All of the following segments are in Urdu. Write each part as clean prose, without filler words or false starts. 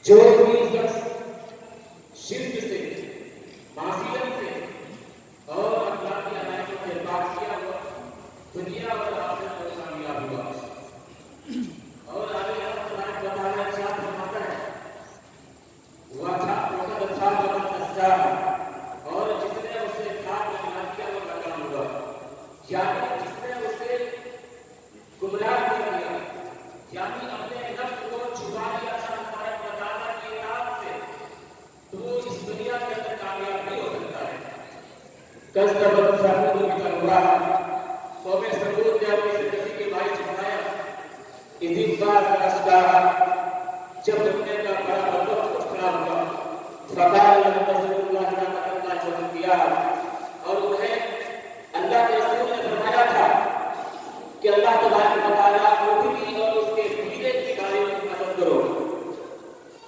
جو بھی شخص شرک سے، معصیت سے اور اخلاقی عنایتوں سے پاک کیا ہوا دنیا اور آخرت میں کامیاب ہوا۔ اور آگے اللہ تبارک و تعالیٰ ارشاد فرماتا ہے وَقَدْ خَابَ مَنْ دَسَّاهَا، اور جس نے اسے خواب میں ملا دیا وہ ناکام ہوا، یعنی جس نے اسے گمراہ کر دیا، یعنی اپنے نفس کو چھپا لیا اللہ تبارک و تعالیٰ کی اطاعت سے، تو وہ اس دنیا کے اندر کامیاب نہیں ہو سکتا ہے۔ کذبت ثمود بطغواها، قوم ثمود نے اپنی زندگی کے باعث بنایا اذ انبعث اشقاها، جب دنیا کا بڑا وقت کھڑا ہوا، فقال لهم رسول الله ناقة الله وسقياها، اور انہیں اللہ کے رسول نے فرمایا تھا کہ اللہ تبارک و تعالیٰ اونٹنی اور اس کے پینے کی گاڑیوں کی مدد کرو۔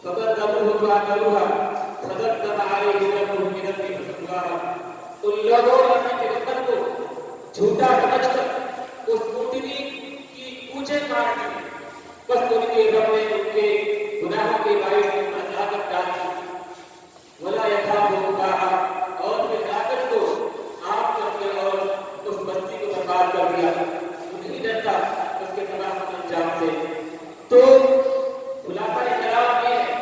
فَقَدَّمُوهُ فَعَقَرُوهَا فَدَمْدَمَ عَلَيْهِمْ رَبُّهُم بِذَنبِهِمْ فَسَوَّاهَا، ان لوگوں نے اپنے پیغمبر کو جھوٹا سمجھ کر اس اونٹنی کی پوچھیں کاٹ دی، بس ان کے رب نے ان کے گناہوں کے باعث ان پر لاگت ڈالی۔ وَلَا يَخَافُ عُقْبَاهَا، اور پھر لاگت کو آپ کر کے اور اس بستی کو برباد کر دیا، نہیں ڈرتا اس کے تمام انجام سے۔ تو خلاصہ کلام یہ ہے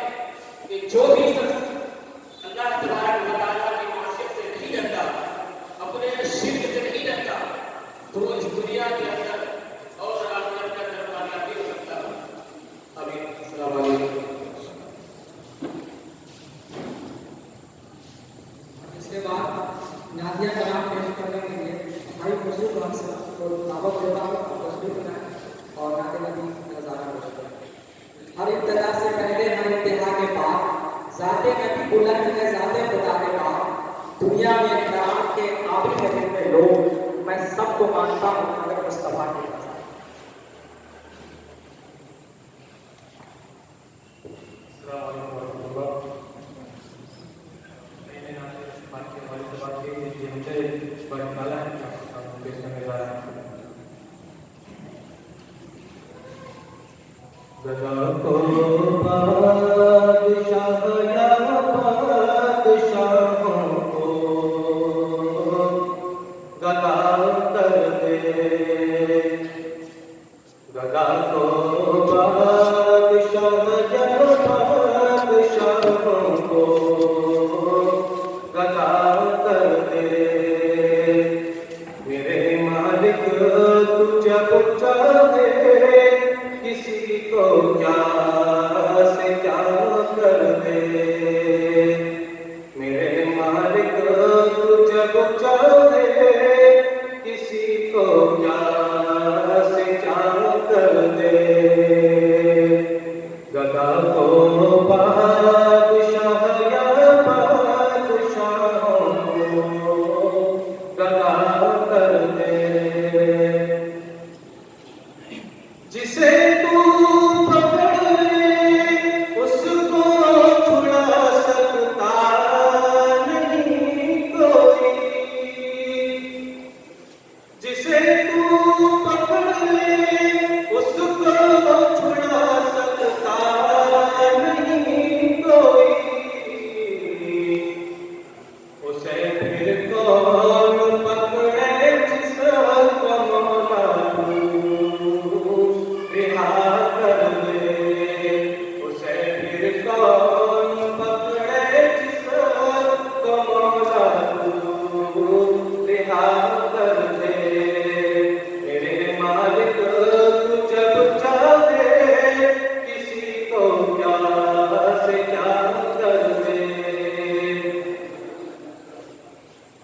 کہ جو بھی شخص اللہ تبارک و تعالیٰ کی معصیت سے نہیں ڈرتا، اپنے شرک سے نہیں ڈرتا، تو وہ اس دنیا کے اندر اور آخرت کے اندر کامیاب نہیں ہو سکتا۔ ابھی السلام علیکم۔ اس کے بعد نادیہ کلام پیش کرنے کے لیے بھائی خوشبو کو ہم سب کو دعوت دیتا ہوں خوشبو بنائیں اور نعت نبی نظارہ پیش کریں۔ ہر ابتدا سے پہلے ہر انتہا کے بعد ذات نبی بلند ہے، ذات خدا کے بعد دنیا میں اقرار کے قابل ہے جن میں لوگ، میں سب کو مانتا ہوں مگر مصطفیٰ کے پاس۔ السلام علیکم ورحمۃ اللہ۔ میں نے آپ سے بات کے حوالے سے بات کی کہ مجھے بڑا مالا ہے آپ پیش کرنے جا رہا ہوں۔ گدا کو بادشاہ یا بادشاہوں کو گدا کر دے، گدا کو بادشاہ یا بادشاہوں کو گدا کر دے، میرے مالک تو جب چاہے کسی کو کیا سے کیا کر دے، میرے مالک تو جب چاہے کسی کو کیا سے کیا کر دے، گدا کو بادشاہ یا بادشاہوں کو گدا کر دے، جسے تو پکڑ لے اس کو چھڑا سکتا نہیں کوئی، جسے تو پکڑ لے اس کو چھڑا سکتا نہیں کوئی، اسے پھر کون پکڑے جس کو مولا رہا کر دے، اسے پھر کون پکڑے جس کو مولا رہا کر دے، میرے مالک تو جب چاہے کسی کو کیا سے کیا کر دے،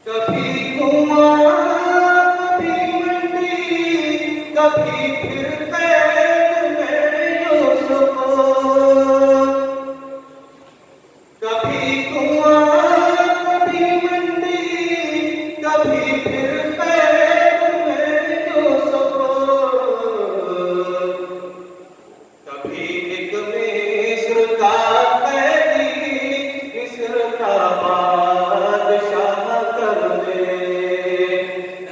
کبھی کنواں کبھی منڈی کبھی پھر قید میں یوسف، کبھی کنواں کبھی منڈی کبھی پھر قید میں یوسف، کبھی ایک مصر کا قیدی مصر کا بادشاہ کر دے،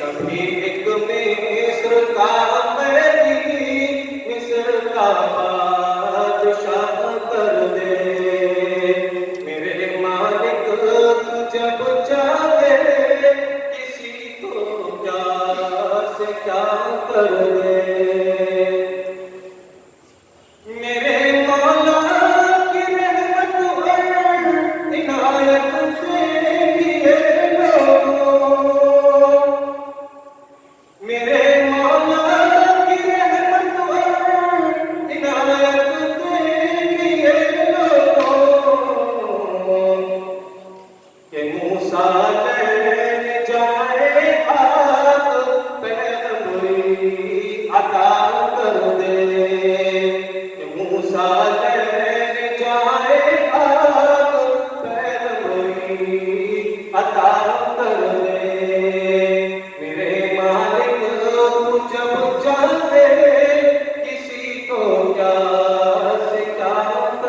کبھی ایک مصر کا قیدی مصر کا بادشاہ کر دے،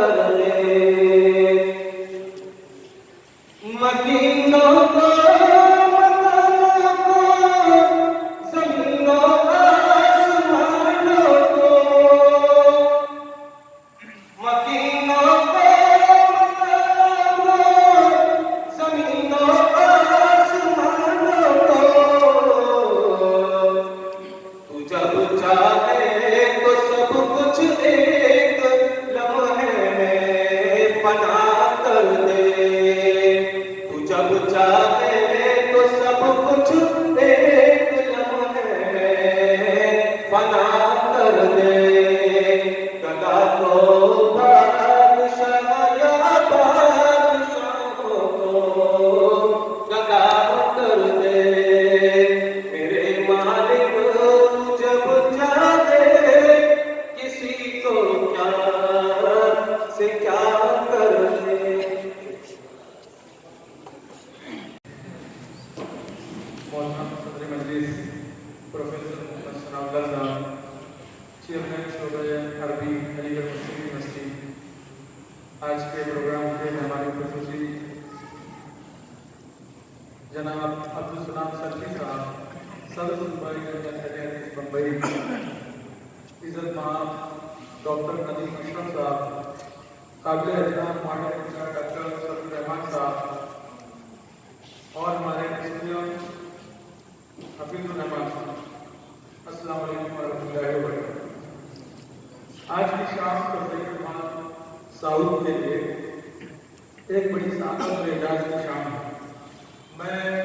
کر دے مدینوں کو مکانوں کو زمینوں آسمانوں کو مدینوں کو مکانوں کو زمینوں آسمانوں کو تو جب چاہے تو سب کچھ ایک لمحے میں پناہ کر دے تو جب چاہے تو سب کچھ ایک لمحے میں پناہ کر دے گدا کو بادشاہ یا بادشاہوں کو گدا کر دے میرے مالک جب چاہے کسی کو کیا سے کیا کر دے مولانا صدر مجلس پروفیسر محمد ثناء اللہ صاحب چیئرمین شعبہ عربی علی گڑھ مسلم یونیورسٹی آج کے پروگرام کے مہمان خصوصی جناب عبدالسلام سلفی صاحب صدر صوبائی جمعیت حدیث بمبئی عزت مآب ڈاکٹر ندیم اشرف صاحب قابل احترام ماڈل انچارج ڈاکٹر سلیم رحمان صاحب اور ہمارے اسٹوڈنٹ حفیظ الرحمان صاحب السلام علیکم ورحمۃ اللہ وبرکاتہ آج کی شام سید رحمان سعود کے لیے ایک بڑی سعادت اور اعزاز کی شام ہے میں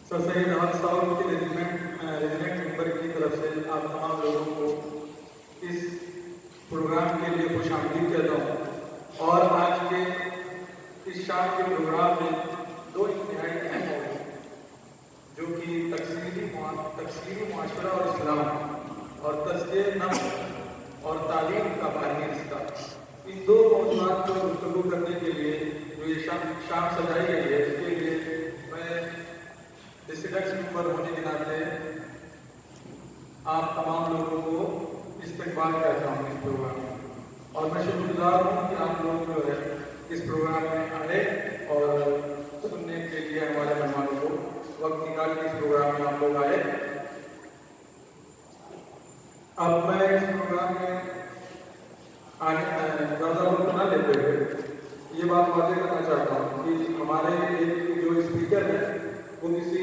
سر سید رحمان سعود کے ریجیمنٹ ممبر کی طرف سے آپ تمام لوگوں کو اس پروگرام کے لیے خوش آمدید کہتا ہوں اور آج کے اس شام کے پروگرام میں دو انتہائی اہم موضوع جو کہ تکثیری معاشرہ اور اسلام اور تزکیہ نفس اور تعلیم کا باہمی رشتہ ان دو موضوعات کو گفتگو کرنے کے لیے جو یہ شام سجائی گئی ہے اس کے لیے میں ریسیڈنٹس ممبر ہونے کے ناطے آپ تمام لوگوں کو استقبال کرتا ہوں اس پروگرام میں اور میں شکر گزار ہوں کہ آپ لوگ جو ہے اس پروگرام میں آئے اور سننے کے لیے ہمارے مہمانوں کو وقت نکال کے اس پروگرام میں آپ لوگ آئے اب میں اس پروگرام میں زیادہ وقت نہ لیتے ہوئے یہ بات واضح کرنا چاہتا ہوں کہ ہمارے ایک جو اسپیکر ہیں وہ کسی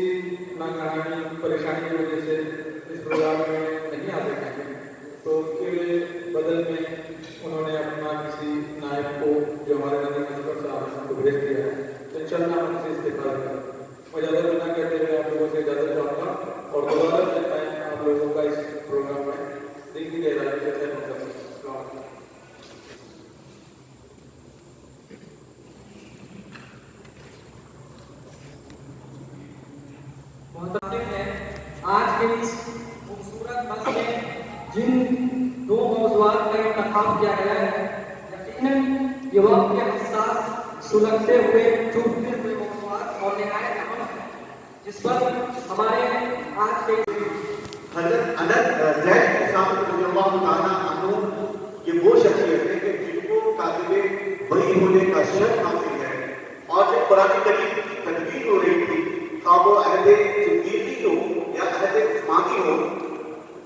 ناگہانی پریشانی کی وجہ سے اس پروگرام میں نہیں آ سکیں گے تو ان کے بدل میں انہوں نے اپنا کسی نائب کو جو ہمارے ندیم اشرف صاحب ہیں ان کو بھیج دیا ہے تو انشاءاللہ ہم سے استقبال کریں میں اجازت بنا کہتے ہوئے آپ لوگوں سے اجازت چاہوں گا اور دوبارہ چلتا ہے آپ لوگوں کا اس پروگرام میں دل کی گہرائی سے خیر مقدم السلام علیکم محترم ہیں آج کے اس خوبصورت بس میں جن دو موضوعات کا انتخاب کیا گیا ہے یقیناً یہ وقت کے حساس سلگتے ہوئے چوبتے ہوئے موضوعات اور نہایت اہم ہے جس پر ہمارے آج کے حضرت انس زید کے سامنے رضی اللہ تعالیٰ عنہ یہ وہ شخصیت ہے کہ جن کو کاتب وحی ہونے کا شرف حاصل ہے اور جب قرآن کریم کی تدبیر ہو رہی تھی خواب و عہد صدیقی ہو یا عہد عثمانی ہو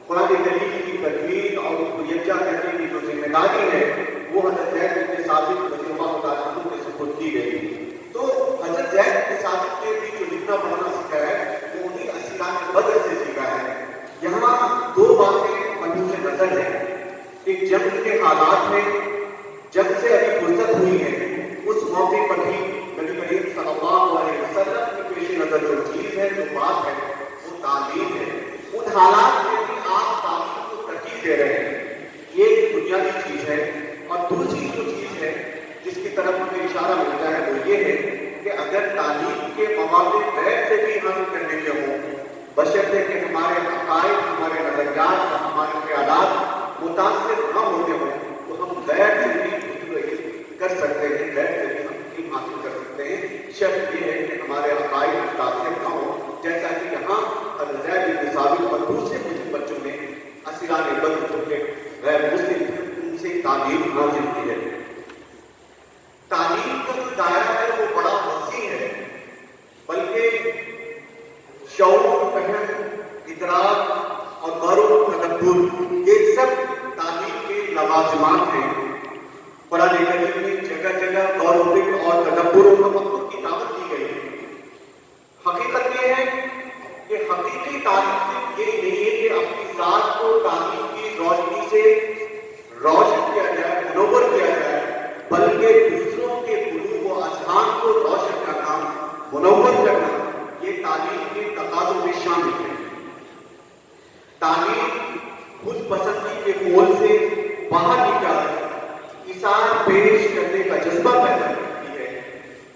قرآن کریم کی تدبیر اور اس کو یکجا کرنے کی جو ذمہ داری ہے وہ حضرت زید بن ثابت رضی اللہ تعالیٰ عنہ کے سپرد کی گئی تو حضرت زید بن ثابت نے بھی جو لکھنا پڑھنا سیکھا ہے وہ انہیں اسیران بدر سے سیکھا ہے یہاں دو باتیں ملحوظ نظر ہیں ایک جنگ کے حالات میں جنگ سے ابھی فرصت ہوئی ہے اس موقع پر بھی نبی کریم صلی اللہ علیہ وسلم کی پیش نظر جو چیز ہے جو بات ہے وہ تعلیم ہے ان حالات میں بھی آپ تعلیم کو ترجیح دے رہے ہیں یہ ایک بنیادی چیز ہے اور دوسری جو چیز ہے جس کی طرف ہمیں اشارہ ملتا ہے وہ یہ ہے کہ اگر تعلیم کے مواقع غیر سے بھی حاصل کرنے کے ہوں بشرطے کہ ہمارے عقائد ہمارے نظریات اور ہمارے خیالات متاثر نہ ہوتے ہوں تو ہم غیر سے بھی کر سکتے ہیں غیر سے بھی ہم علم حاصل کر سکتے ہیں شرط یہ ہے کہ ہمارے عقائد متاثر نہ ہوں جیسا کہ یہاں حضرت زید بن ثابت اور دوسرے مسلم بچوں نے اسیران بدر جو کہ غیر مسلم تھے ان سے تعلیم حاصل کی ہے. تعلیم کا جو دائرہ ہے وہ بڑا وسیع ہے، بلکہ شعور، فہم، ادراک اور غور و تدبر یہ سب تعلیم کے لوازمات ہیں. قرآن کریم میں جگہ جگہ غور و فکر اور تدبر و تفکر کی دعوت دی گئی ہے. حقیقت یہ ہے کہ حقیقی تعلیم صرف یہ نہیں ہے کہ اپنی ذات کو تعلیم کی روشنی سے روشن کیا جائے، منور کیا جائے، بلکہ دوسروں کے قلوب و اذہان کو روشن کرنا، منور کرنا یہ تعلیم کے تقاضوں میں شامل ہے. تعلیم خود پسندی کے قول سے باہر نکال اثار پیش کرنے کا جذبہ پیدا کرتی ہے.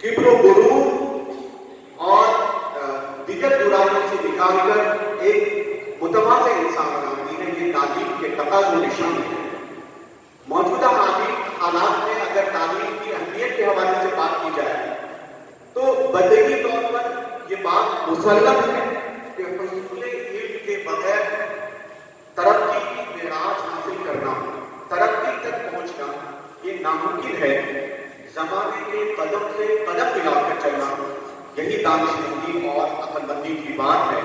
کبر و غرور اور دیگر برائیوں سے نکال کر ایک متوازی انسان بناتی ہے. یہ تعلیم کے تقاضوں میں شامل ہے. موجودہ حالات میں اگر تعلیم کی اہمیت کے حوالے سے بات کی جائے تو بدیہی طور پر یہ بات مسلم ہے کہ حصول علم کے بغیر ترقی کی معراج حاصل کرنا، ترقی تک پہنچنا یہ ناممکن ہے. زمانے کے قدم سے قدم ملا کر چلنا یہی دانشمندی اور عقل مندی کی بات ہے.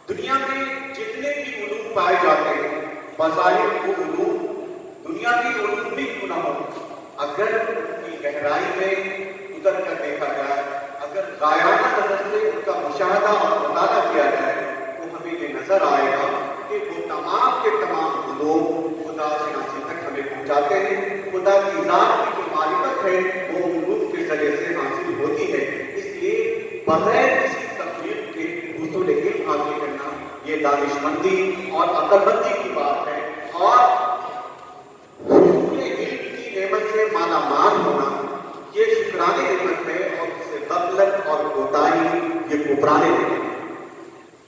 دنیا میں جتنے بھی علوم پائے جاتے ہیں بظاہر وہ علوم دنیا کی علوم بھی کیوں نہ ہو، اگر ان کی گہرائی میں اتر کر دیکھا جائے، اگر غائبانہ نظر سے ان کا مشاہدہ اور مطالعہ کیا جائے تو ہمیں یہ نظر آئے گا کہ وہ تمام کے تمام علوم خدا شناسی تک ہمیں پہنچاتے ہیں. خدا کی ذات کی جو معرفت ہے وہ علوم کے ذریعے سے حاصل ہوتی ہے. اس لیے بغیر کسی تفریق کے حصول علم حاصل کرنا یہ دانشمندی اور عقل مندی کی بات ہے. اور حصول علم کی نعمت سے مالا مال ہونا یہ شکرانے نعمت ہے، اور اس سے غفلت اور کوتاہی یہ کفرانے نعمت ہے.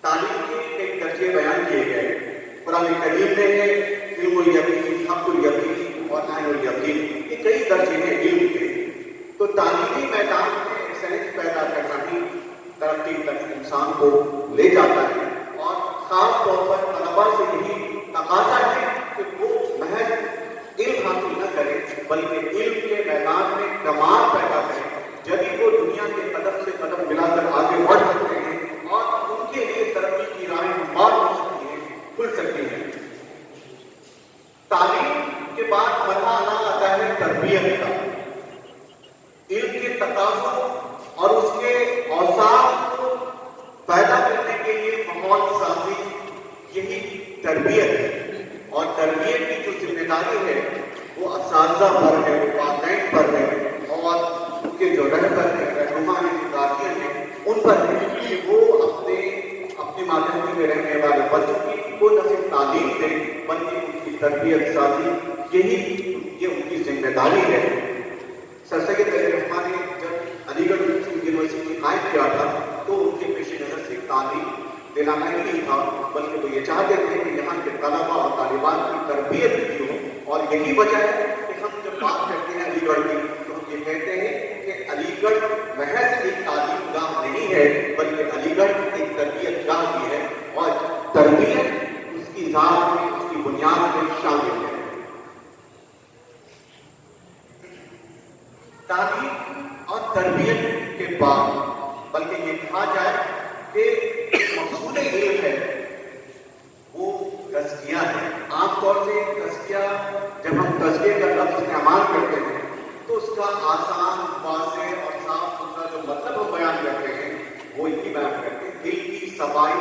تعلیم کے کئی درجے بیان کیے گئے. قرآن کریم میں ہے علم الیقین، حق الیقین اور عین الیقین. یہ کئی درجے ہیں علم کے. تو تعلیمی میدان میں ایکسلنس پیدا کرنا ہی ترقی تک انسان کو لے جاتا ہے. اور خاص طور پر طلبا سے یہی تقاضا ہے کہ وہ محض علم حاصل نہ کریں بلکہ علم کے میدان میں کمال پیدا کریں، جبھی وہ دنیا کے قدم سے قدم ملا کر آگے بڑھ سکتے ہیں اور ان کے لیے ترقی کی راہیں ہموار ہو سکتی ہیں، کھل سکتی ہیں. تعلیم کے بعد مرحلہ آتا ہے تربیت کا. علم کے تقاضوں اور اس کے اوصاف کو پیدا کرنے کے لیے ماحول سازی یہی تربیت ہے. اور تربیت کی جو ذمہ داری ہے وہ اساتذہ پر ہے، والدین پر ہے، اور ان کے جو رہبر ہیں، رہنما ہیں، جو گارجین ہیں ان پر ہے کہ وہ اپنی مادری میں رہنے والے بچوں کی کو نہ صرف تعلیم دیں بلکہ ان کی تربیت سازی یہ ان کی ذمہ داری ہے. سر سید علی رحمٰن نے جب علی گڑھ یونیورسٹی قائم کیا تھا تو ان کے پیش نظر سے تعلیم دلانا ہی نہیں تھا بلکہ وہ یہ چاہتے تھے کہ یہاں کے طلبا اور طالبات کی تربیت بھی ہو. اور یہی وجہ ہے کہ ہم جب بات کرتے ہیں علی گڑھ کی تو ہم یہ کہتے ہیں کہ علی گڑھ محض ایک تعلیم گاہ نہیں ہے بلکہ علی گڑھ ایک تربیت گاہ بھی ہے، اور تربیت اس کی ذات میں، اس کی بنیاد میں شامل ہے. تعلیم اور تربیت کے بعد بلکہ یہ کہا جائے کہ مقصود علم ہے وہ تزکیہ ہے. عام طور سے تزکیہ جب ہم تزکیے کا لفظ استعمال کرتے ہیں تو اس کا آسان، واضح اور صاف ستھرا جو مطلب ہم بیان کرتے ہیں وہ یہی بیان کرتے ہیں دل کی صفائی،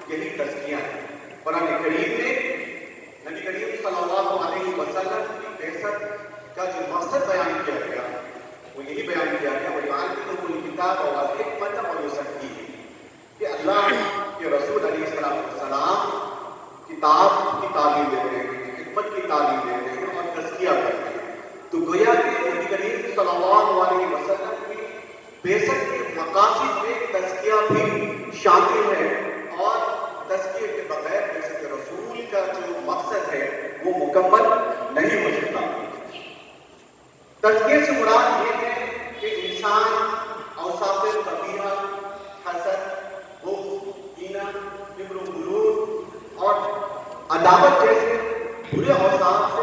یہی تزکیہ ہے. قرآن کریم میں نبی کریم صلی اللہ علیہ وسلم کی بعثت کا جو مقصد بیان کیا گیا وہ یہی بیان کیا گیا وَيُعَلِّمُهُمُ الْكِتَابَ وَالْحِكْمَةَ وَيُزَكِّيهِمْ کہ اللہ کے رسول علیہ السلام کتاب کی تعلیم دیتے ہیں، حکمت کی تعلیم دیتے ہیں اور تزکیہ کرتے ہیں. تو گویا کہ نبی کریم صلی اللہ علیہ وسلم کی بعثت کے مقاصد میں تزکیہ بھی شامل ہے، اور تزکیے کے بغیر بعثت رسول کا جو مقصد ہے وہ مکمل نہیں ہو سکتا. تزکیے سے مراد یہ ہے کہ انسان اوصاف قبیحہ، حسد، بغض، کینہ، کبر و غرور اور عداوت جیسے برے اوصاف سے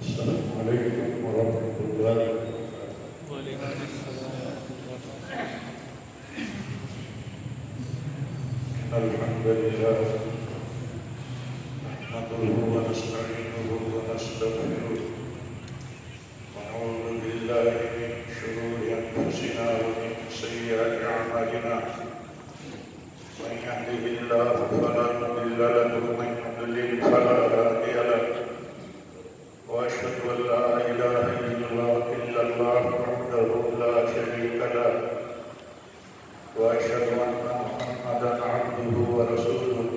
Assalamualaikum warahmatullahi wabarakatuh. Alhamdulillah, nahmaduhu wa nasta'inuhu wa nastaghfiruh wa na'udzu billahi min shururi anfusina wa min sayyiati a'malina. Man yahdihillahu fala mudilla lahu wa man yudlil fala hadiya lahu. وأشهد أن لا إله إلا الله وحده لا شريك له وأشهد أن محمدا عبده ورسوله.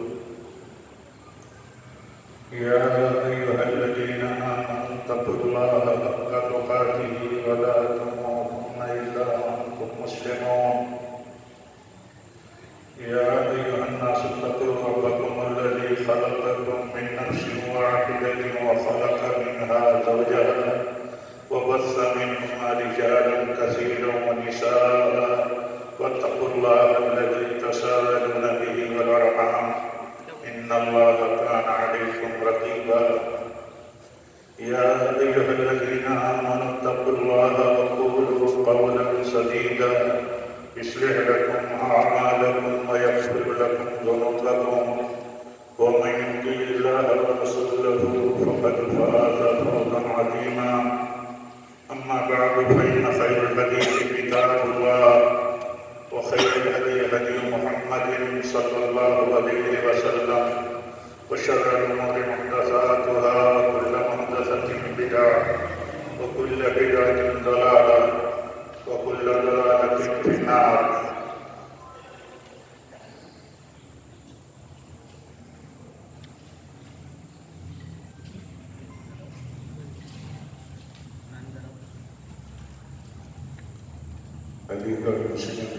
يا أيها الذين آمنوا اتقوا الله حق تقاته ولا تموتن إلا وأنتم مسلمون. يا أيها الناس اتقوا ربكم الذي خلقكم من نفس واحدة وخلق منها زوجها وبث منهما رجالا كثيرا ونساء واتقوا الله الذي تساءلون به والأرحام إن الله كان عليكم رقيبا. يا أيها الذين آمنوا اتقوا الله وقولوا قولا سديدا يصلح لكم أعمالكم ويغفر لكم ذنوبكم ومن يطع الله ورسوله فقد فاز فوزا عظيما. أما بعد فإن خير الحديث كتاب الله وخير الهدي هدي محمد صلى الله عليه وسلم وشر الأمور محدثاتها وكل محدثة بدعة وكل بدعة ضلالة وكل ضلالة في النار. علی گڑھ مسلم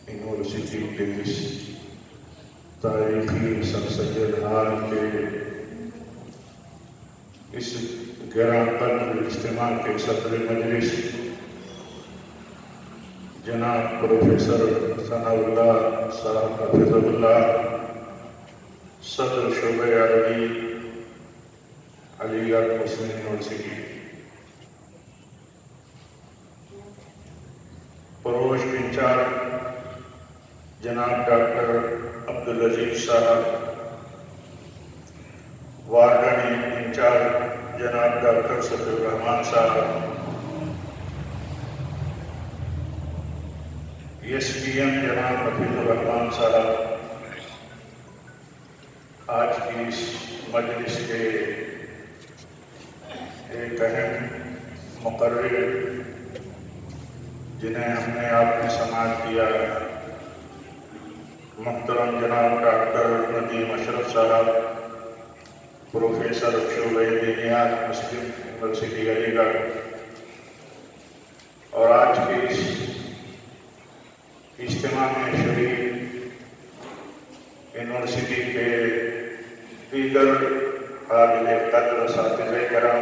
یونیورسٹی کے اس تاریخی سر سید حال کے اس گراں قدر اجتماع کے صدر مجلس جناب پروفیسر ثناء اللہ صاحب حفظ اللہ، صدر شعبہ عربی علی گڑھ مسلم یونیورسٹی، پروش انچارج جناب ڈاکٹر عبدالعزیز صاحب، وارڈن انچارج جناب ڈاکٹر صفی الرحمان صاحب، ایس پی ایم جناب حفیظ الرحمان صاحب، آج کی اس مجلس کے ایک اہم مقرر جنہیں ہم نے آپ نے سماعت کیا، محترم جناب ڈاکٹر ندیم اشرف صاحب، پروفیسر شعبہ دینیات مسلم یونیورسٹی علی گڑھ، اور آج کے اس اجتماع میں شریک یونیورسٹی کے دیگر قابل قدر اساتذہ کرام،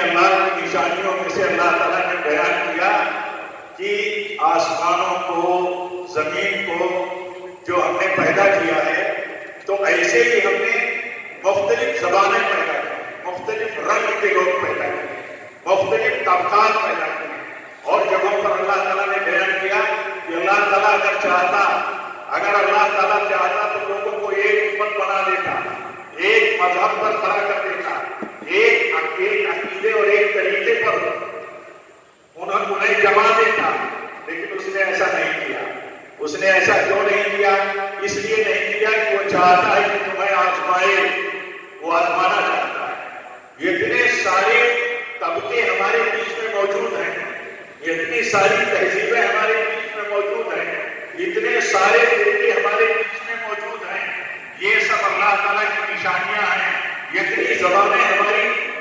انہی اللہ کی نشانیوں میں سے اللہ تعالیٰ نے بیان کیا کہ آسمانوں کو، زمین کو جو ہم نے پیدا کیا ہے تو ایسے ہی ہم نے مختلف زبانیں پیدا کی، مختلف رنگ کے لوگ پیدا کیے، مختلف طبقات پیدا کیے، اور جگہوں پر اللہ تعالیٰ نے بیان کیا کہ اللہ تعالیٰ اگر اللہ تعالیٰ چاہتا تو لوگوں کو ایک امت بنا دیتا، ایک مذہب پر کھڑا کر دیتا، ایک عقیدے اور ایک طریقے پر انہیں جما دیتا، لیکن اس نے ایسا نہیں کیا۔ اس نے ایسا کیوں نہیں کیا؟ اس لیے نہیں کیا کہ وہ چاہتا ہے کہ تمہیں آزمائے، وہ آزمانا چاہتا ہے۔ اتنے سارے طبقے ہمارے بیچ میں موجود ہیں، اتنی ساری تہذیبیں ہمارے بیچ میں موجود ہیں، اتنے سارے فرقے ہمارے بیچ میں موجود ہیں، یہ سب اللہ تعالیٰ کی نشانیاں ہیں۔ اتنی زبانیں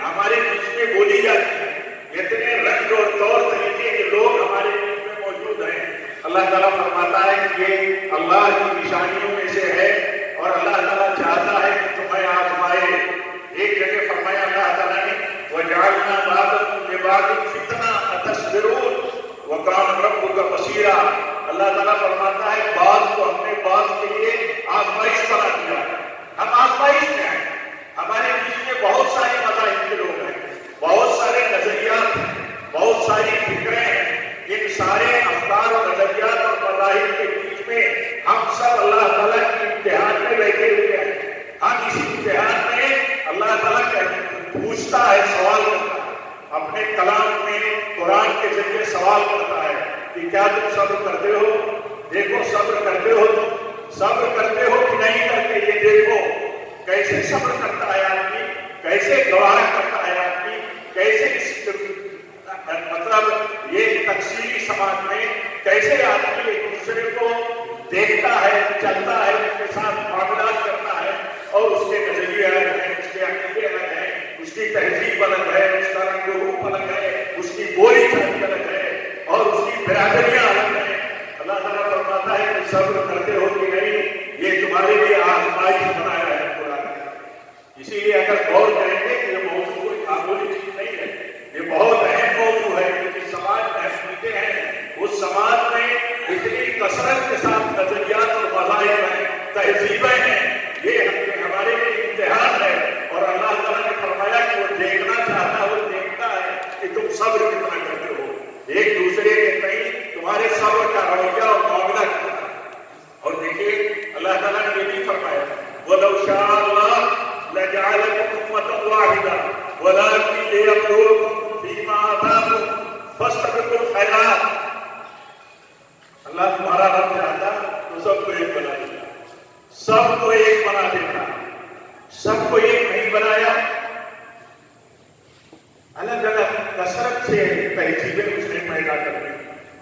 ہمارے بیچ میں بولی جاتی ہیں، اتنے رنگ اور طور طریقے کے لوگ ہمارے بیچ میں موجود ہیں۔ اللہ تعالیٰ فرماتا ہے کہ یہ اللہ کی نشانیوں میں سے ہے، اور اللہ تعالیٰ چاہتا ہے کہ تمہیں آزمائے۔ ایک جگہ فرمایا اللہ تعالیٰ نے وَجَعَلْنَا بَعْضَكُمْ لِبَعْضٍ فِتْنَةً أَتَصْبِرُونَ وَكَانَ رَبُّكَ بَصِيرًا۔ اللہ تعالیٰ فرماتا ہے بعض کو ہم نے بعض کے لیے آزمائش بنا دیا۔ ہم آزمائش میں ہیں، ہمارے بیچ میں بہت سارے مذاہب کے لوگ ہیں، بہت سارے نظریات ہیں، بہت ساری فکریں ہیں۔ ان سارے افکار اور نظریات اور مذاہب کے بیچ میں ہم سب اللہ تعالیٰ کے امتحان میں بیٹھے ہوئے ہیں۔ ہم اسی امتحان میں اللہ تعالیٰ پوچھتا ہے، سوال کرتا ہے، اپنے کلام میں قرآن کے ذریعے سوال کرتا ہے کہ کیا تم صبر کرتے ہو؟ دیکھو صبر کرتے ہو، تم صبر کرتے ہو کہ نہیں کرتے؟ یہ دیکھو کیسے صبر کرتا ہے آدمی، کیسے گوارا کرتا ہے آدمی، کیسے مطلب یہ تقسیمی سماج میں کیسے آدمی ایک دوسرے کو دیکھتا ہے، چلتا ہے، اس کے ساتھ معاملات کرتا ہے، اور اس کے نظریے الگ ہیں، اس کے عقیدے الگ ہیں، اس کی تہذیب الگ ہے، اس کا رنگ و روپ الگ ہے، اس کی بولی چالی الگ ہے، اور اس کی برادریاں الگ ہیں۔ اللہ تعالیٰ فرماتا ہے کہ صبر کرتے ہو کہ نہیں، یہ تمہارے لیے آزمائش بنایا ہے قرآن نے۔ اسی لیے اگر غور کریں گے کہ یہ موضوع کوئی معمولی چیز نہیں ہے، یہ بہت اہم موضوع ہے، کیونکہ سماج میں عقیدے ہیں، اس سماج میں اتنی کثرت کے ساتھ نظریات اور مذاہب ہیں، تہذیبیں ہیں، یہ ہمارے لیے امتحان ہے۔ اور اللہ تعالیٰ نے فرمایا کہ وہ دیکھنا چاہتا ہے، وہ دیکھتا ہے کہ تم صبر کتنا کرتے ہو، ایک دوسرے کے تئیں تمہارے صبر کا رویہ اور معاملہ کتنا ہے۔ اور دیکھیے اللہ تعالیٰ نے یہ بھی فرمایا وَلَوْ شَاءَ اللَّهُ لَجَعَلَكُمْ أُمَّةً وَاحِدَةً وَلَٰكِن لِيَبْلُوَكُمْ فِيمَا آتَاكُمْ فَاسْتَبِقُوا الْخَيْرَاتِ۔ اللہ تمہارا رب چاہتا تو سب کو ایک بنا دیتا، سب کو ایک بنا دیتا، سب کو ایک نہیں بنایا، الگ الگ کثرت سے تہذیبیں اس نے پیدا کر دی،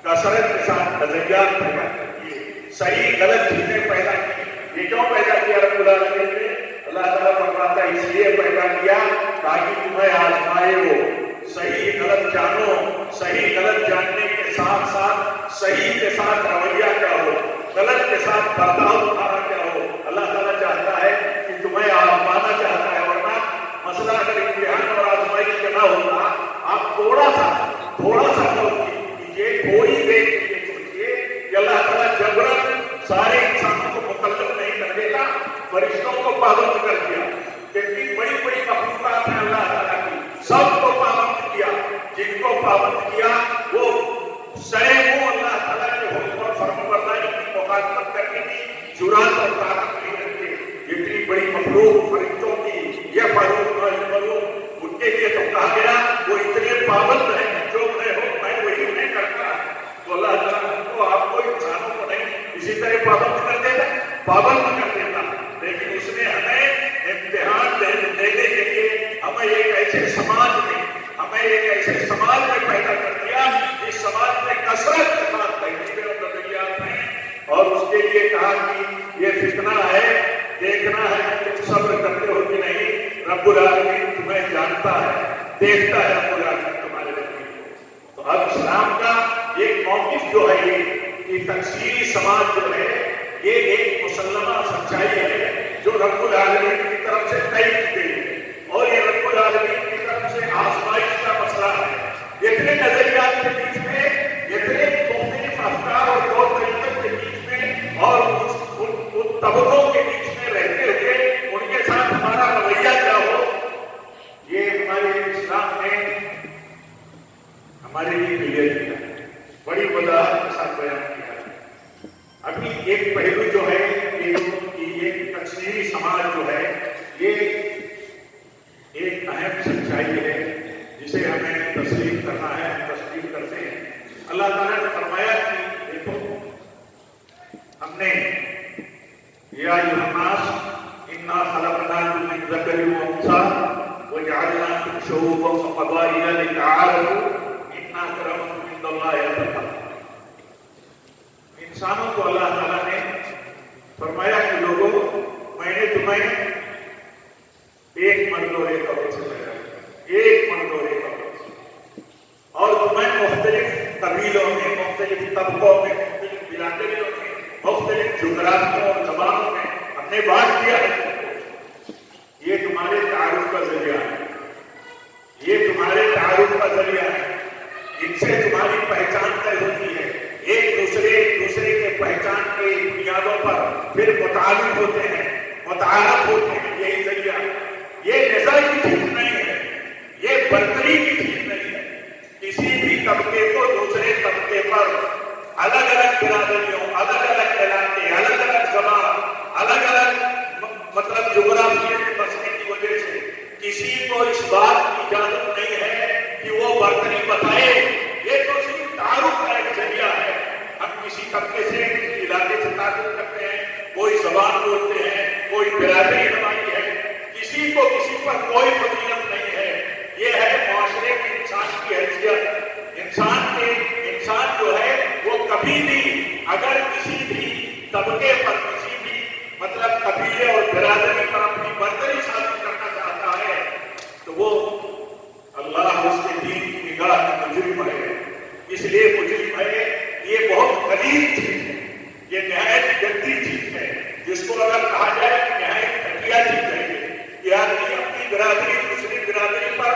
کثرت کے ساتھ نظریات پیدا کر دیے، صحیح غلط چیزیں پیدا کی۔ یہ کیوں پیدا کیا رب العالمین نے؟ اللہ تعالیٰ فرماتا ہے اس لیے پیدا کیا تاکہ تمہیں آزمائے ہو، صحیح غلط جانو، صحیح غلط جاننے کے ساتھ ساتھ صحیح کے ساتھ رویہ کیا ہو، غلط کے ساتھ برتاؤ تمہارا کیا ہو۔ اللہ تعالیٰ چاہتا ہے کہ تمہیں آزمانا چاہتا ہے، ورنہ مسئلہ اگر امتحان اور آزمائش کا نہ ہوتا، آپ تھوڑا سا کیجیے، تھوڑی دیر کے لیے سوچیے کہ اللہ تعالیٰ جبراً سارے انسانوں کو مکلف نہیں کر دیتا، فرشتوں کو پابند کر دیا، کتنی بڑی بڑی مخلوقات ہیں اللہ تعالیٰ کی، سب کو پابند کیا، جن کو پابند کیا وہ سینکڑوں اللہ تعالیٰ کے حکم اور فرمانبرداری کی مخالفت کرنے کی جرات اور طاقت نہیں رکھتے۔ اتنی بڑی مخلوق فرشتوں کی یہ فروغ ان کے لیے تو کہا گیا وہ اتنے پابند ہیں، جو انہیں حکم ہے وہی انہیں کرتا ہے۔ تو اللہ تعالیٰ ہم کو آپ کو انسانوں کو نہیں اسی طرح پابند کر دیتا، پابند کر دیتا، لیکن اس نے ہمیں امتحان دینے کے لیے ہمیں ایک ایسے سماج میں پیدا کر دیا جس سماج میں کثرت کے ساتھ تہذیبیں اور نظریات ہیں، اور اس کے لیے کہا کہ یہ فتنہ ہے، دیکھنا ہے کہ تم صبر کرتے ہو کہ نہیں۔ رب العالمین تمہیں جانتا ہے، دیکھتا ہے رب العالمین تمہارے رب کو۔ تو اب اسلام کا ایک موقف جو ہے یہ تکثیری سماج جو ہے یہ ایک مسلمہ سچائی ہے جو رب العالمین کی طرف سے طے کی گئی ہے، اور یہ رب العالمین کی طرف سے آزمائش کا اتنے نظریات کے بیچ میں، اتنے مختلف افکار اور طور طریقوں کے بیچ میں اور ان طبقوں کے بیچ میں رہتے ہوئے ان کے ساتھ ہمارا رویہ کیا ہو، یہ ہمارے اسلام نے ہمارے لیے کلیئر کیا، بڑی وضاحت کے ساتھ بیان کیا۔ ابھی ایک پہلو جو ہے یہ تکثیری سماج جو ہے، یہ ایک اہم سچائی ہے جسے ہمیں تسلیم کرنا ہے، ہم تسلیم کرتے ہیں۔ اللہ تعالیٰ نے فرمایا کہ دیکھو ہم نے یا ایھا الناس انا خلقناکم من ذکر و انثی وجعلناکم شعوبا وقبائل لتعارفوا ان اکرمکم عند اللہ اتقاکم۔ انسانوں کو اللہ تعالیٰ نے فرمایا کہ لوگوں میں نے تمہیں ایک مرد اور ایک عورت سے پیدا کیا، ایک مرد اور ایک عورت سے، اور تمہیں مختلف قبیلوں میں، مختلف طبقوں میں، مختلف برادریوں میں، مختلف جغرافیوں اور زبانوں میں ہم نے بانٹ دیا ہے۔ یہ تمہارے تعارف کا ذریعہ ہے، یہ تمہارے تعارف کا ذریعہ ہے، ان سے تمہاری پہچان طے ہوتی ہے، ایک دوسرے کے پہچان کے بنیادوں پر پھر متعارف ہوتے ہیں، متعارف ہوتے ہیں، یہی ذریعہ۔ یہ نظر کی چیز نہیں ہے، یہ برتری کی چیز نہیں ہے۔ کسی بھی طبقے کو دوسرے طبقے پر الگ الگ برادریوں، الگ الگ علاقے، الگ الگ زبان، الگ الگ مطلب جغرافیے میں بسنے کی وجہ سے کسی کو اس بات کی اجازت نہیں ہے کہ وہ برتری بتائے۔ یہ تو صرف تعارف کا ایک ذریعہ ہے۔ ہم کسی طبقے سے، کسی علاقے سے تعلق کرتے ہیں، کوئی زبان بولتے ہیں، کوئی برادری ہماری ہے، کسی کو کسی پر کوئی فضیلت نہیں ہے۔ یہ ہے معاشرے میں انسان کی حیثیت۔ انسان جو ہے وہ کبھی بھی اگر کسی بھی طبقے پر، کسی بھی مطلب قبیلے اور برادری پر اپنی برتری ثابت کرنا چاہتا ہے تو وہ اللہ اس کے دین کی نگاہ میں مجرم ہے، اس لیے مجرم ہے۔ یہ بہت غلیظ چیز ہے، یہ نہایت گندی چیز ہے، جس کو اگر کہا جائے کہ نہایت گھٹیا چیز ہے کہ آدمی اپنی برادری دوسری برادری پر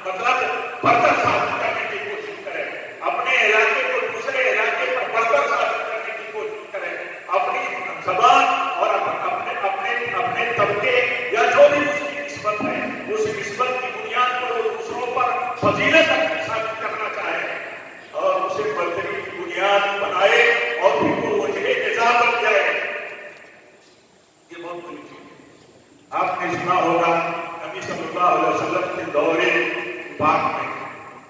مطلب برتر ثابت کرنے کی کوشش کرے، اپنے علاقے کو دوسرے علاقے پر برتر ثابت کرنے کی کوشش کرے، اپنی زبان اور اپنے طبقے یا جو بھی اس کی نسبت ہے اس نسبت کی بنیاد پر وہ دوسروں پر فضیلت اپنی ثابت کرنا چاہے اور اسے برتری کی بنیاد بنائے اور پھر وہ وجہ نظام بن جائے۔ یہ بہت بڑی چیز ہے۔ آپ نے سنا ہوگا نبی صلی اللہ علیہ وسلم کے دور پاک میں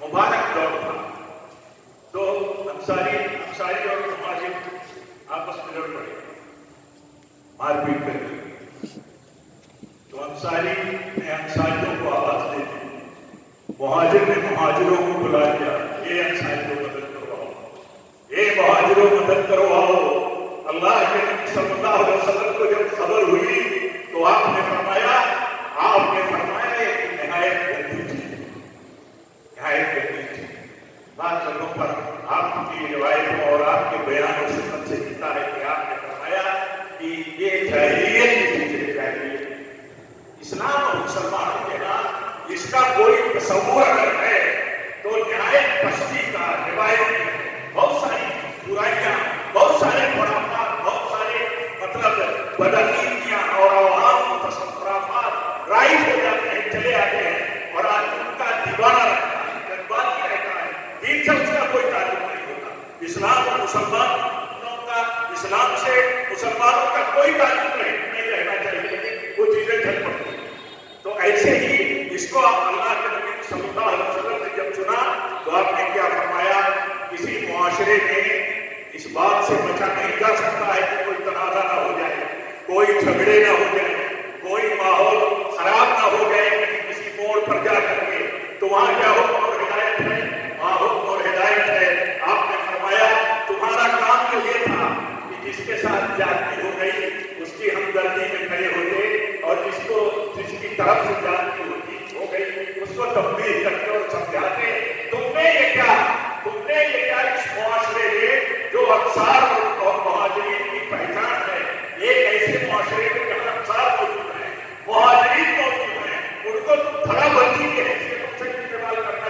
مبارک دور تھا تو انصاری اور مہاجر آپس میں لڑ پڑے، مار پیٹ کر دی۔ تو انصاری نے انصاریوں کو آواز دے دی، مہاجر نے مہاجروں کو بلا دیا، یہ انصاریوں کو مدد کرواؤ، یہ مہاجروں مدد کرواؤ۔ اللہ کے نبی صلی اللہ علیہ وسلم کو جب خبر ہوئی تو آپ نے فرمایا کہ نہایت گندی چیز، نہایت گندی چیز۔ بات جگہوں پر آپ کی روایتوں اور آپ کے بیان و سنت سے ملتا ہے کہ آپ نے فرمایا کہ یہ جاہلیت کی چیز ہے، جاہلیت۔ اسلام اور مسلمانوں کے نام اس کا کوئی تصور اگر ہے تو نہایت پستی کا، روایت بہت ساری برائیاں، بہت سارے خرافات، بہت سارے مطلب بدعقیدیاں اور عوام تصورات رائج ہو جاتے ہیں، چلے آتے ہیں اور آج ان کا دیوانہ رہتا ہے، جذباتی رہتا ہے، دین سے اس کا کوئی تعلق نہیں ہوتا۔ اسلام اور مسلمانوں کا، اسلام سے مسلمانوں کا کوئی تعلق نہیں رہنا چاہیے، وہ چیزیں جھل پڑتی ہیں۔ تو ایسے ہی اس کو اللہ کے نبی صلی اللہ علیہ وسلم نے جب چنا تو آپ نے کیا فرمایا، کسی معاشرے میں اس بات سے بچا نہیں جا سکتا ہے کہ کوئی تنازع نہ ہو جائے، کوئی جھگڑے نہ ہو جائے، کوئی ماحول خراب نہ ہو جائے کسی موڑ پر جا کر کے، تو وہاں کیا حکم اور ہدایت ہے، وہاں حکم اور ہدایت ہے۔ آپ نے فرمایا تمہارا کام تو یہ تھا کہ جس کے ساتھ زیادتی ہو گئی اس کی ہمدردی میں کھڑے ہوتے اور جس کی طرف سے زیادتی ہو گئی اس کو تنبیہ کرتے اور سمجھاتے۔ تم نے یہ کیا اس معاشرے میں جو انصار اور مہاجرین کی پہچان ہے، ایک ایسے معاشرے میں جہاں انصار موجود ہیں، مہاجرین موجود ہیں، ان کو تم دھڑا بندی کے حیثیت سے استعمال کرنا